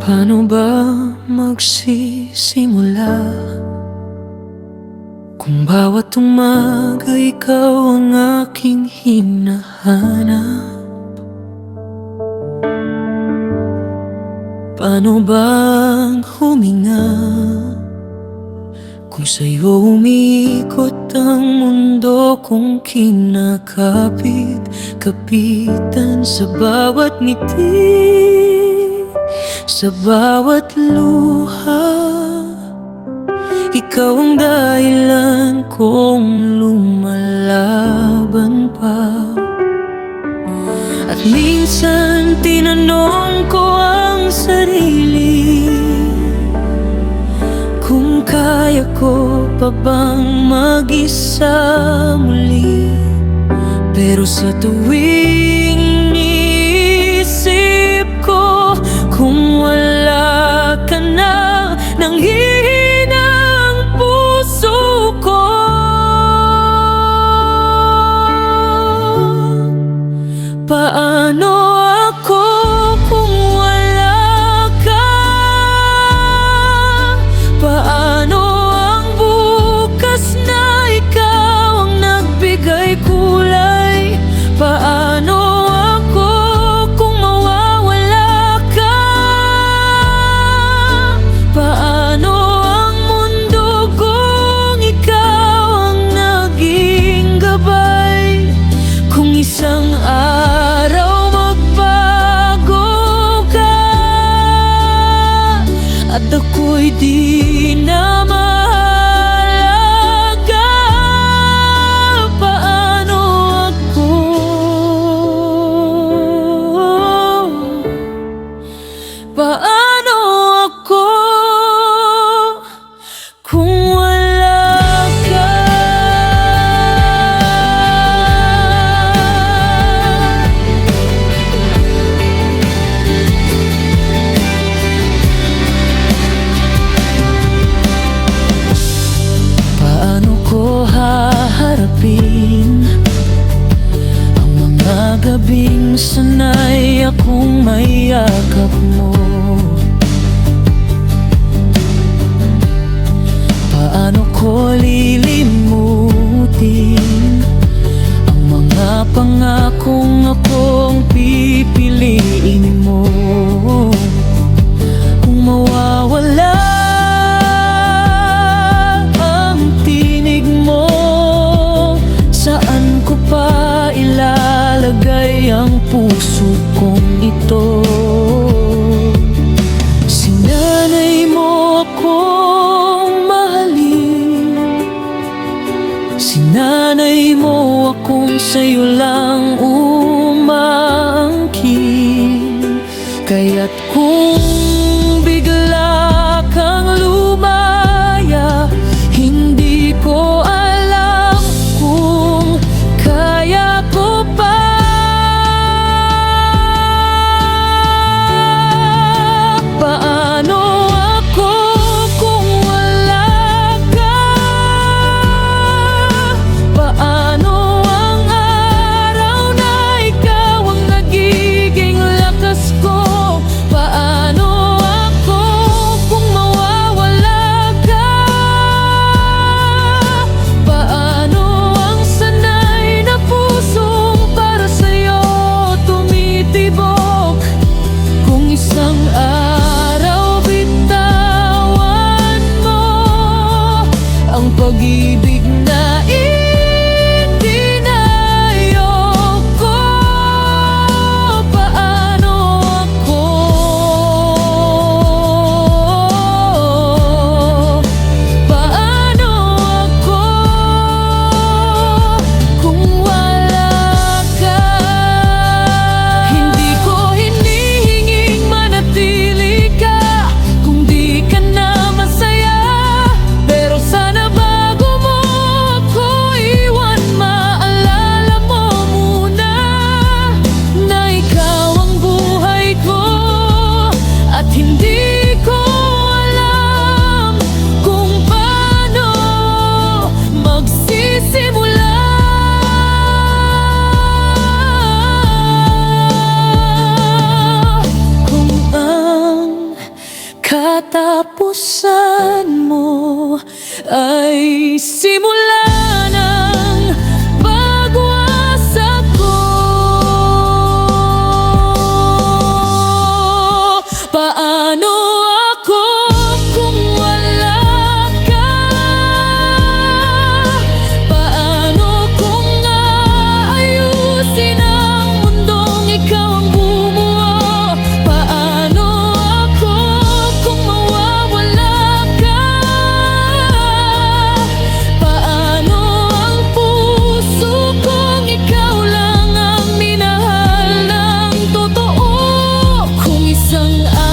Paano ba magsisimula kung bawat umaga ikaw ang aking hinahanap? Paano bang huminga kung sa'yo umiikot ang mundo kong kinakapit-kapitan sa bawat ngiti, sa bawat luha? Ikaw ang dahilan kong lumalaban pa. At minsan tinanong ko ang sarili kung kaya ko pa bang mag-isa muli. Pero sa tuwing iisip ko kung wala ka na, nanghihina ang puso ko. Paano ako kung wala ka? Paano ang bukas na ikaw ang nagbigay kulay? Paano ako kung mawawala ka? Paano ang mundo kung ikaw ang naging gabay? Kung isang araw magbago ka at ako'y di na mahalaga, paano ako? Paano ako kung wala ka? Paano ko haharapin ang mga gabing sanay akong mayakap mo? Paano ko lilimutin ang mga pangakong akong pipiliin mo? Kung mawawala ang tinig mo, saan ko pa ilalagay ang puso kong ito? Sinanay mo akong mahalin, sinanay mo akong sa'yo lang umaangkin. Kaya't kung bigla kang lumaya, hindi ko alam kung kaya ko pa. Paano ako kung wala ka? Paano ang araw na ikaw ang nagiging lakas ko? Paano ako kung mawawala ka? Paano ang sanay na pusong para sa'yo tumitibok? Kung isang araw bitawan mo ang pag-ibig na itinayok ko, paano ako? Paano ako kung wala ka? Hindi ko hinihinging manatili ang